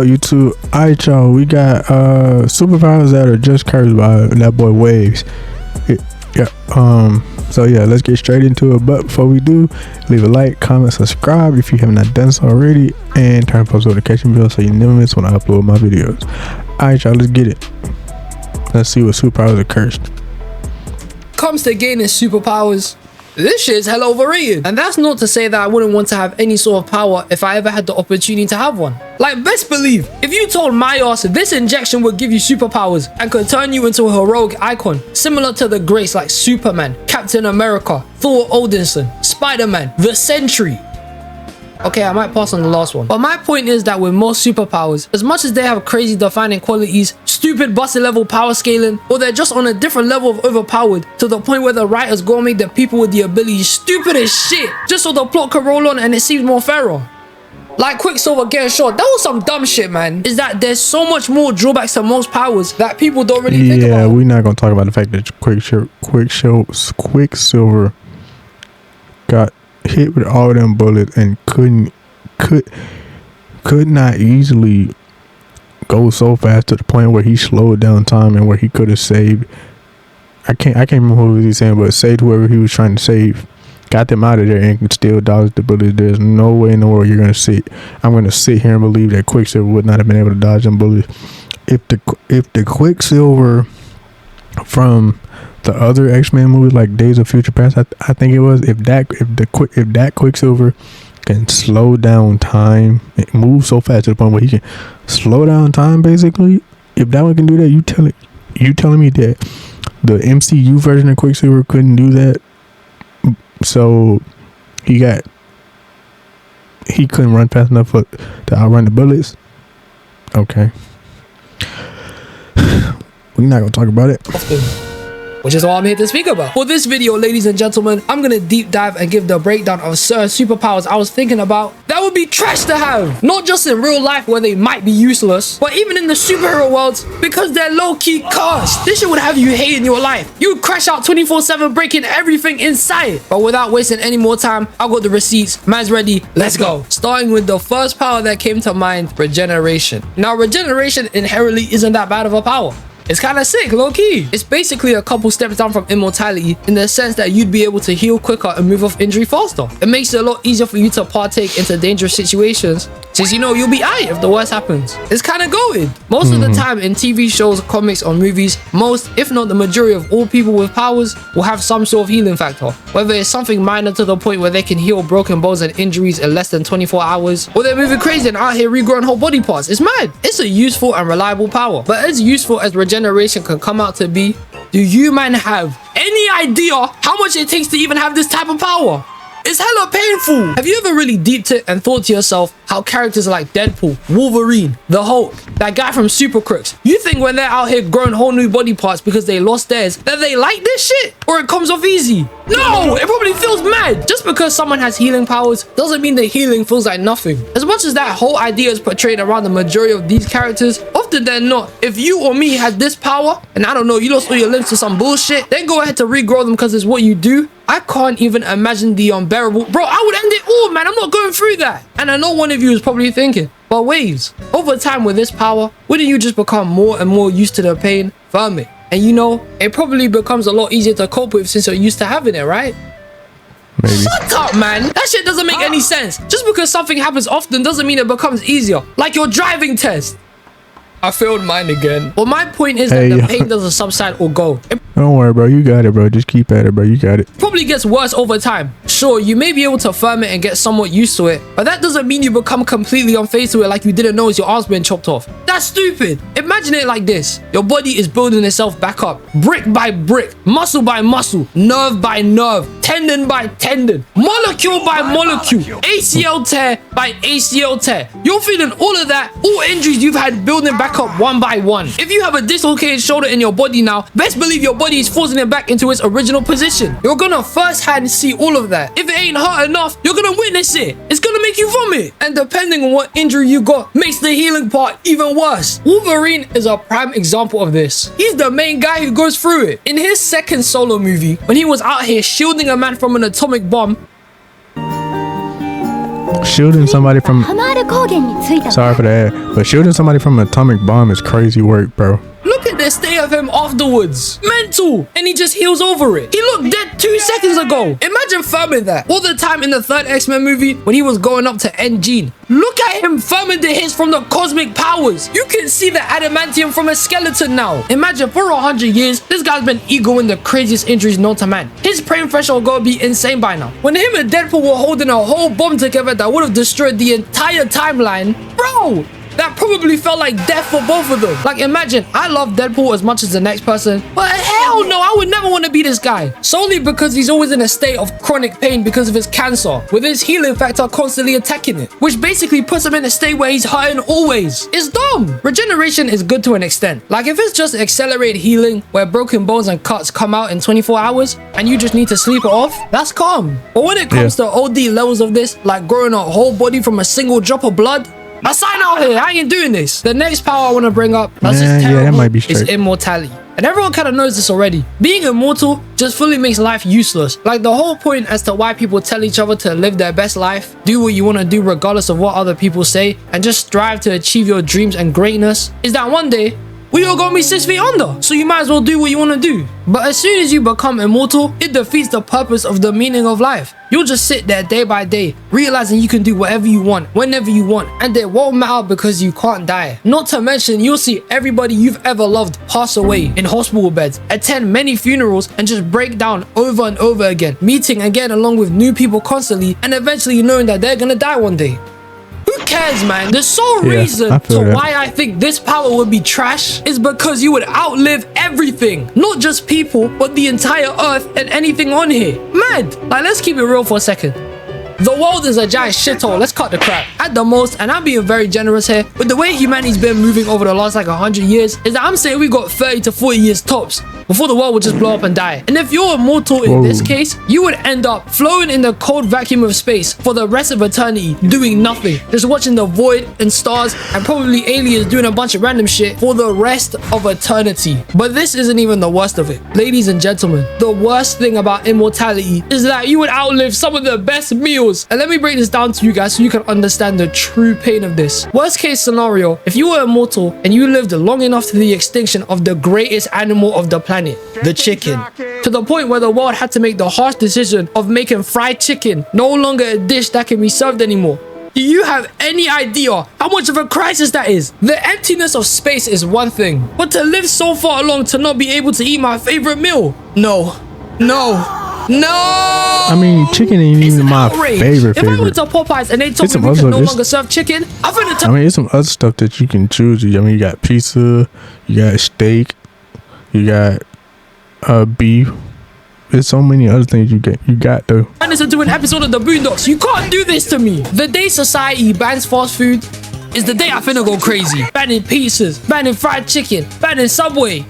YouTube. Alright, y'all, we got superpowers that are just cursed by that boy Waves. So yeah, let's get straight into it. But before we do, leave a like, comment, subscribe if you have not done so already, and turn post notification bell so you never miss when I upload my videos. Alright, y'all, let's get it. Let's see what superpowers are cursed. Comes to gaining superpowers, this shit's hella overrated. And that's not to say that I wouldn't want to have any sort of power if I ever had the opportunity to have one. Like, best believe, if you told my ass this injection would give you superpowers and could turn you into a heroic icon, similar to the greats like Superman, Captain America, Thor Odinson, Spider-Man, the Sentry. Okay, I might pass on the last one. But my point is that with most superpowers, as much as they have crazy defining qualities, stupid busted level power scaling, or they're just on a different level of overpowered to the point where the writers go and make the people with the abilities stupid as shit just so the plot can roll on and it seems more fairer. Like Quicksilver getting shot, that was some dumb shit, man. Is that there's so much more drawbacks to most powers that people don't really think about. Yeah, we're not gonna talk about the fact that Quicksilver got hit with all them bullets and could not easily go so fast to the point where he slowed down time and where he could have saved. I can't remember who he was saying, but saved whoever he was trying to save, got them out of there, and could still dodge the bullets. There's no way in the world I'm gonna sit here and believe that Quicksilver would not have been able to dodge them bullets. If the Quicksilver from the other X-Men movies, like Days of Future Past, I think it was, if that Quicksilver can slow down time and move so fast to the point where he can slow down time, basically, if that one can do that, you telling me that the MCU version of Quicksilver couldn't do that? So he couldn't run fast enough to outrun the bullets. Okay. We're not gonna talk about it. Which is all I'm here to speak about. For this video, ladies and gentlemen, I'm gonna deep dive and give the breakdown of certain superpowers I was thinking about that would be trash to have. Not just in real life where they might be useless, but even in the superhero worlds because they're low-key cursed. This shit would have you hating your life. You would crash out 24/7, breaking everything in sight. But without wasting any more time, I got the receipts. Man's ready. Let's go. Starting with the first power that came to mind, regeneration. Now, regeneration inherently isn't that bad of a power. It's kind of sick, low-key. It's basically a couple steps down from immortality in the sense that you'd be able to heal quicker and move off injury faster. It makes it a lot easier for you to partake into dangerous situations since you know you'll be aight if the worst happens. It's kind of goated. Most of the time in TV shows, comics, or movies, most, if not the majority of all people with powers will have some sort of healing factor. Whether it's something minor to the point where they can heal broken bones and injuries in less than 24 hours, or they're moving crazy and out here regrowing whole body parts. It's mad. It's a useful and reliable power. But as useful as regeneration can come out to be, do you man have any idea how much it takes to even have this type of power? It's hella painful. Have you ever really deeped it and thought to yourself how characters like Deadpool, Wolverine, the Hulk, that guy from Super Crooks, you think when they're out here growing whole new body parts because they lost theirs that they like this shit? Or it comes off easy? No, it probably feels mad. Just because someone has healing powers doesn't mean the healing feels like nothing. As much as that whole idea is portrayed around the majority of these characters, often than not, if you or me had this power, and I don't know, you lost all your limbs to some bullshit, then go ahead to regrow them because it's what you do, I can't even imagine the unbearable. Bro, I would end it all, man. I'm not going through that. And I know one of you is probably thinking, but Waves, over time with this power, wouldn't you just become more and more used to the pain from it? And you know, it probably becomes a lot easier to cope with since you're used to having it, right? Maybe. Shut up, man. That shit doesn't make any sense. Just because something happens often doesn't mean it becomes easier. Like your driving test. I failed mine again. Well, my point is that the pain doesn't subside or go. Don't worry, bro. You got it, bro. Just keep at it, bro. You got it. Probably gets worse over time. Sure, you may be able to firm it and get somewhat used to it, but that doesn't mean you become completely unfazed to it like you didn't know your arm's been chopped off. That's stupid. Imagine it like this. Your body is building itself back up, brick by brick, muscle by muscle, nerve by nerve, tendon by tendon, molecule by molecule, ACL tear by ACL tear. You're feeling all of that, all injuries you've had building back up one by one. If you have a dislocated shoulder in your body now, best believe your body is forcing it back into its original position. You're gonna first hand see all of that. If it ain't hurt enough, you're gonna witness it. It's gonna make you vomit. And depending on what injury you got, makes the healing part even worse. Wolverine is a prime example of this. He's the main guy who goes through it. In his second solo movie, when he was out here shielding a man from an atomic bomb, shielding somebody from ハマール高原に着いた。 sorry for that, but shielding somebody from an atomic bomb is crazy work, bro. Look at the state of him afterwards. Mental. And he just heals over it. He looked dead 2 seconds ago. Imagine filming that. All the time in the third X-Men movie when he was going up to end Gene. Look at him filming the hits from the cosmic powers. You can see the adamantium from a skeleton now. Imagine for 100 years, this guy's been egoing the craziest injuries known to man. His pain threshold gotta be insane by now. When him and Deadpool were holding a whole bomb together that would have destroyed the entire timeline, bro, that probably felt like death for both of them. Like, imagine, I love Deadpool as much as the next person, but hell no, I would never want to be this guy. Solely because he's always in a state of chronic pain because of his cancer, with his healing factor constantly attacking it, which basically puts him in a state where he's hurting always. It's dumb. Regeneration is good to an extent. Like, if it's just accelerated healing, where broken bones and cuts come out in 24 hours, and you just need to sleep it off, that's calm. But when it comes to OD levels of this, like growing a whole body from a single drop of blood, I sign out here. I ain't doing this. The next power I want to bring up, that's just terrible, that might be is straight. immortality. And everyone kind of knows this already. Being immortal just fully makes life useless. Like, the whole point as to why people tell each other to live their best life, do what you want to do regardless of what other people say, and just strive to achieve your dreams and greatness, is that one day we all gonna be 6 feet under, so you might as well do what you want to do. But as soon as you become immortal, it defeats the purpose of the meaning of life. You'll just sit there day by day, realizing you can do whatever you want, whenever you want, and it won't matter because you can't die. Not to mention, you'll see everybody you've ever loved pass away in hospital beds, attend many funerals, and just break down over and over again, meeting again along with new people constantly, and eventually knowing that they're gonna die one day. Who cares, man? The sole reason to why I think this power would be trash is because you would outlive everything. Not just people, but the entire earth and anything on here. Mad. Like, let's keep it real for a second. The world is a giant shithole. Let's cut the crap. At the most, and I'm being very generous here, but the way humanity's been moving over the last like 100 years is that I'm saying we got 30 to 40 years tops before the world would just blow up and die. And if you're immortal in this case, you would end up floating in the cold vacuum of space for the rest of eternity, doing nothing, just watching the void and stars and probably aliens doing a bunch of random shit for the rest of eternity. But this isn't even the worst of it. Ladies and gentlemen, the worst thing about immortality is that you would outlive some of the best meals. And let me break this down to you guys so you can understand the true pain of this. Worst case scenario, if you were immortal and you lived long enough to the extinction of the greatest animal of the planet, the chicken, to the point where the world had to make the harsh decision of making fried chicken no longer a dish that can be served anymore. Do you have any idea how much of a crisis that is? The emptiness of space is one thing, but to live so far along to not be able to eat my favorite meal? No. I mean, chicken ain't even my favorite. If I went to Popeyes and they told me we can no longer serve chicken, I mean, it's some other stuff that you can choose. I mean, you got pizza, you got steak, you got beef. There's so many other things you got though. And listen to an episode of the Boondocks. You can't do this to me. The day society bans fast food is the day I finna go crazy. Banning pizzas, banning fried chicken, banning Subway.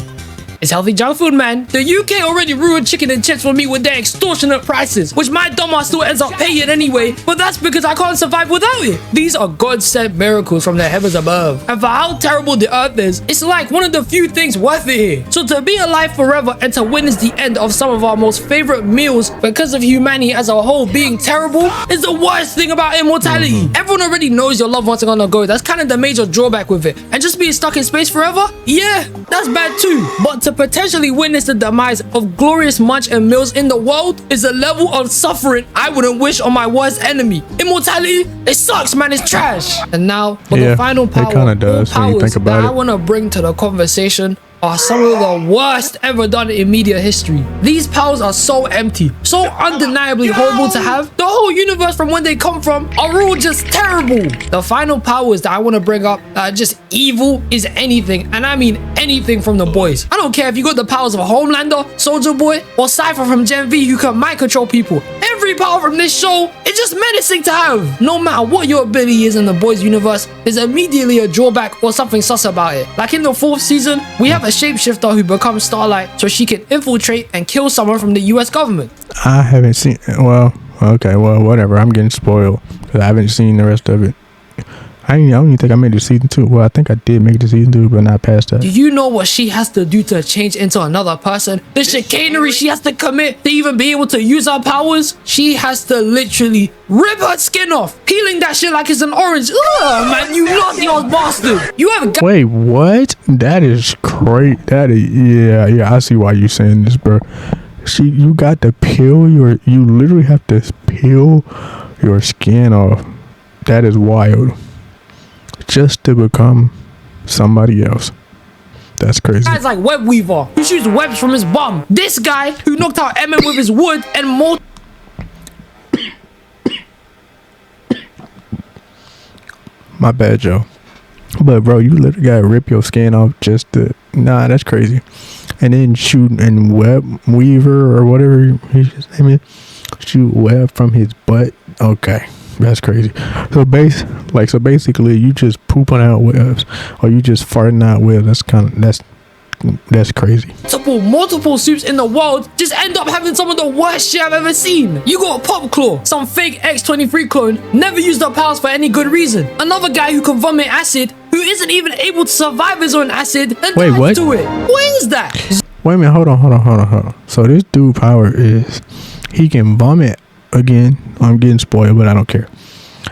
It's healthy junk food, man. The UK already ruined chicken and chips for me with their extortionate prices, which my dumbass still ends up paying anyway, but that's because I can't survive without it. These are God-sent miracles from the heavens above. And for how terrible the earth is, it's like one of the few things worth it here. So to be alive forever and to witness the end of some of our most favorite meals because of humanity as a whole being terrible is the worst thing about immortality. Everyone already knows your loved ones are gonna go. That's kind of the major drawback with it. And just being stuck in space forever? Yeah, that's bad too. But to potentially witness the demise of glorious munch and meals in the world is a level of suffering I wouldn't wish on my worst enemy. Immortality, it sucks, man. It's trash. And now for the final power, it kind of does when you think about it. I want to bring to the conversation are some of the worst ever done in media history. These powers are so empty, so undeniably horrible to have. The whole universe from when they come from are all just terrible. The final powers that I want to bring up that are just evil is anything, and I mean anything from the boys. I don't care if you got the powers of Homelander, Soldier Boy, or Cypher from Gen V who can mind control people. Every power from this show is just menacing to have. No matter what your ability is in the boys universe, there's immediately a drawback or something sus about it. Like in the 4th season, we have a shapeshifter who becomes Starlight so she can infiltrate and kill someone from the US government. I haven't seen, well, okay, well, whatever. I'm getting spoiled because I haven't seen the rest of it. I don't even think I made it to season 2. Well, I think I did make it to season 2, but not past that. Do you know what she has to do to change into another person? The chicanery she has to commit to even be able to use her powers? She has to literally rip her skin off, peeling that shit like it's an orange. Ugh, man, you naughty old bastard. You have got— Wait, what? That is great. That is, yeah, I see why you saying this, bro. You got to peel you literally have to peel your skin off. That is wild. Just to become somebody else. That's crazy. Guys like Web Weaver, who shoots webs from his bum. This guy who knocked out Emmett with his wood and more. My bad, Joe. But bro, you literally gotta rip your skin off just to— nah, that's crazy. And then shoot and Web Weaver or whatever his name is, shoot web from his butt. Okay, that's crazy. So basically you just pooping out webs or you just farting out webs. That's crazy. Multiple soups in the world just end up having some of the worst shit I've ever seen. You got Pop Claw, some fake X-23 clone, never used her powers for any good reason. Another guy who can vomit acid, who isn't even able to survive his own acid and wait, dies what? to it. What is that? Wait a minute, hold on. So this dude power is he can vomit again. I'm getting spoiled, but I don't care.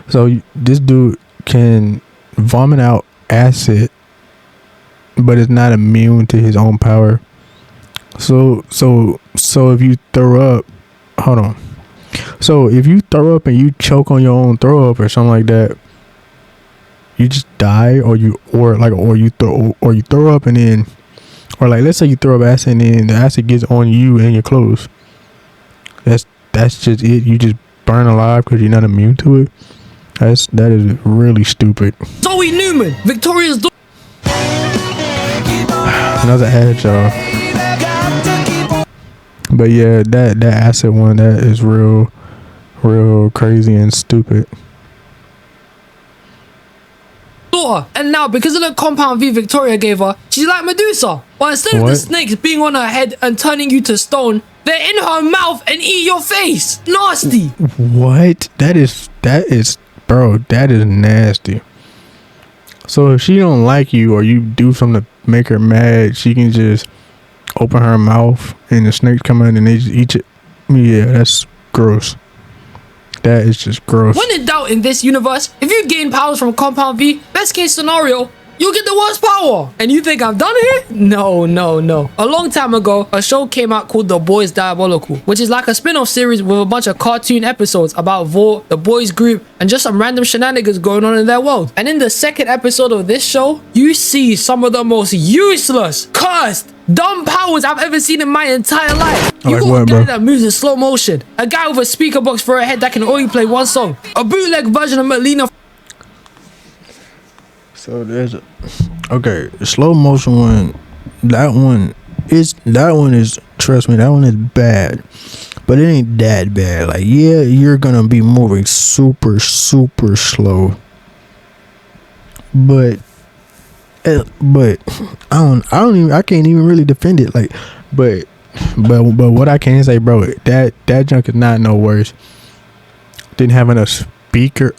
So this dude can vomit out acid, but is not immune to his own power. So if you throw up, hold on. So if you throw up and you choke on your own throw up or something like that, you just die, or you throw up and then, or like let's say you throw up acid and then the acid gets on you and your clothes. That's just it. You just burn alive because you're not immune to it. That is really stupid. Zoe Newman, Victoria's daughter. Another ad, y'all. But yeah, that acid one, that is real crazy and stupid. And now because of the compound V Victoria gave her, she's like Medusa. But instead of the snakes being on her head and turning you to stone, they're in her mouth and eat your face. Nasty. What? That is bro, that is nasty. So if she don't like you or you do something to make her mad, she can just open her mouth and the snakes come in and they just eat it. Yeah, that's gross. That is just gross. When in doubt in this universe, if you gain powers from Compound V, best case scenario, you'll get the worst power. And you think I'm done here? No. A long time ago, a show came out called The Boys Diabolical, which is like a spin-off series with a bunch of cartoon episodes about Vought, the boys group, and just some random shenanigans going on in their world. And in the second episode of this show, you see some of the most useless, cursed, dumb powers I've ever seen in my entire life. You got a guy that moves in slow motion, a guy with a speaker box for a head that can only play one song, a bootleg version of Melina. So there's the slow motion one. That one is trust me, that one is bad, but it ain't that bad. Like, yeah, you're gonna be moving super slow, but I can't even really defend it. Like, but what I can say, bro, that junk is not no worse than having a speaker,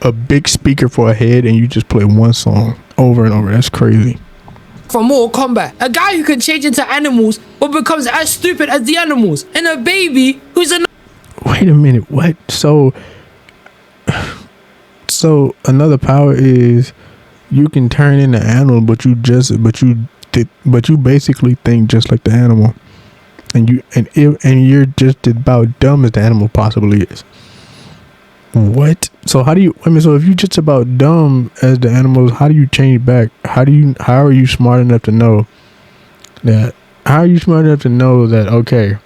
a big speaker for a head, and you just play one song over and over. That's crazy. From Mortal Kombat, a guy who can change into animals but becomes as stupid as the animals, and a baby who's a— Wait a minute, what? So another power is you can turn into an animal, but you basically think just like the animal, and you're just about dumb as the animal possibly is. What? So how do you? I mean, so if you just about dumb as the animals, how do you change back? How are you smart enough to know that? How are you smart enough to know that? Okay,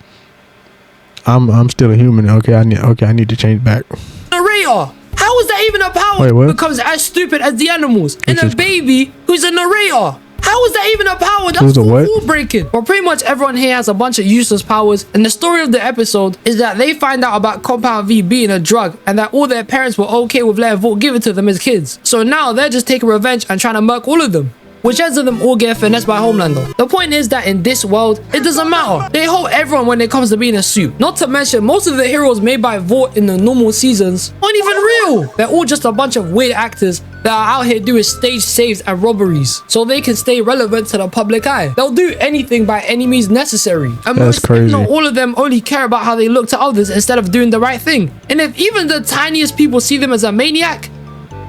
I'm still a human. Okay, I need to change back. Narrator. How is that even a power? Wait, what? Becomes as stupid as the animals, and a baby who's a narrator. How is that even a power? That's rule breaking. Well, pretty much everyone here has a bunch of useless powers, and the story of the episode is that they find out about Compound V being a drug, and that all their parents were okay with letting Vought give it to them as kids. So now they're just taking revenge and trying to murk all of them. which ends of them all get finessed by Homelander. The point is that in this world, it doesn't matter. They hold everyone when it comes to being a suit. Not to mention, most of the heroes made by Vought in the normal seasons aren't even real. They're all just a bunch of weird actors that are out here doing stage saves and robberies so they can stay relevant to the public eye. They'll do anything by any means necessary. And that's crazy. All of them only care about how they look to others instead of doing the right thing. And if even the tiniest people see them as a maniac,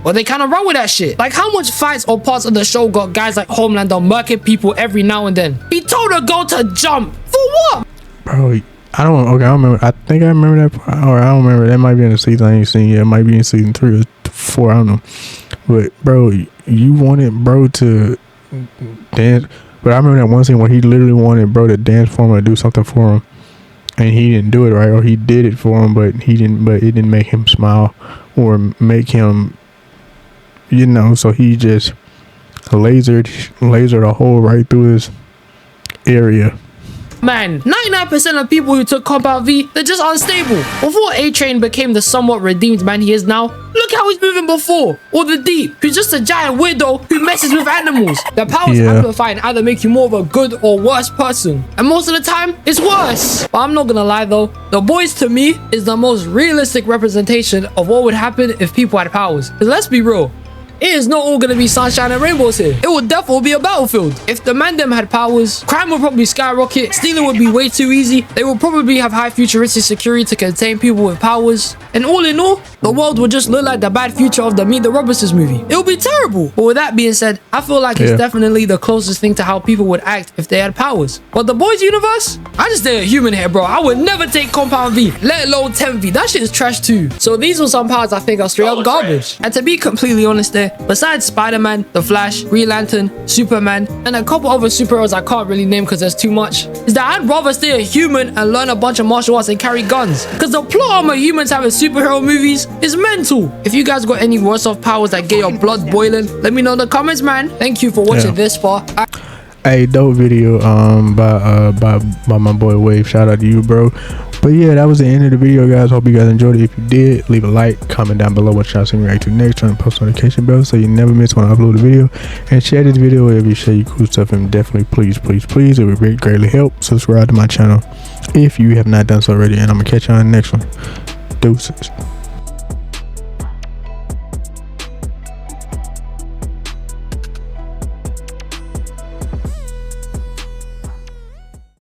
well, they kind of run with that shit. Like, how much fights or parts of the show got guys like Homelander murking people every now and then? He told a girl to jump. For what? Bro, I don't remember. I think I remember that, or I don't remember. That might be in the season I ain't seen yet. It might be in season 3 or 4. I don't know. But, bro, you wanted bro to dance. But I remember that one scene where he literally wanted bro to dance for him or do something for him. And he didn't do it, right? Or he did it for him, but it didn't make him smile or make him, you know, so he just lasered a hole right through his area. Man, 99% of people who took Compound V, they're just unstable. Before A-Train became the somewhat redeemed man he is now, look how he's moving before. Or the Deep, who's just a giant weirdo who messes with animals. Their powers amplify and either make you more of a good or worse person. And most of the time, it's worse. But I'm not gonna lie though, the boys to me is the most realistic representation of what would happen if people had powers. Because let's be real, it is not all gonna be sunshine and rainbows here. It would definitely be a battlefield. If the man them had powers, crime would probably skyrocket, stealing would be way too easy, they would probably have high futuristic security to contain people with powers, and all in all, the world would just look like the bad future of the Meet the Robinsons movie. It would be terrible. But with that being said, I feel like it's definitely the closest thing to how people would act if they had powers. But the boys universe, I just stay a human here, bro. I would never take Compound V, let alone 10V. That shit is trash too. So these are some powers I think are straight up garbage. And to be completely honest there, besides Spider-Man, The Flash, Green Lantern, Superman, and a couple other superheroes I can't really name because there's too much, is that I'd rather stay a human and learn a bunch of martial arts and carry guns. Because the plot of my humans having superhero movies is mental. If you guys got any worse off powers that get your blood boiling, let me know in the comments, man. Thank you for watching this far. Hey, dope video by my boy Wave. Shout out to you, bro. But yeah, that was the end of the video, guys. Hope you guys enjoyed it. If you did, leave a like, comment down below what y'all see me react to next, turn the post notification bell so you never miss when I upload a video, and share this video wherever you share your cool stuff. And definitely please, it would greatly help. Subscribe to my channel if you have not done so already, and I'm gonna catch you on the next one. Deuces.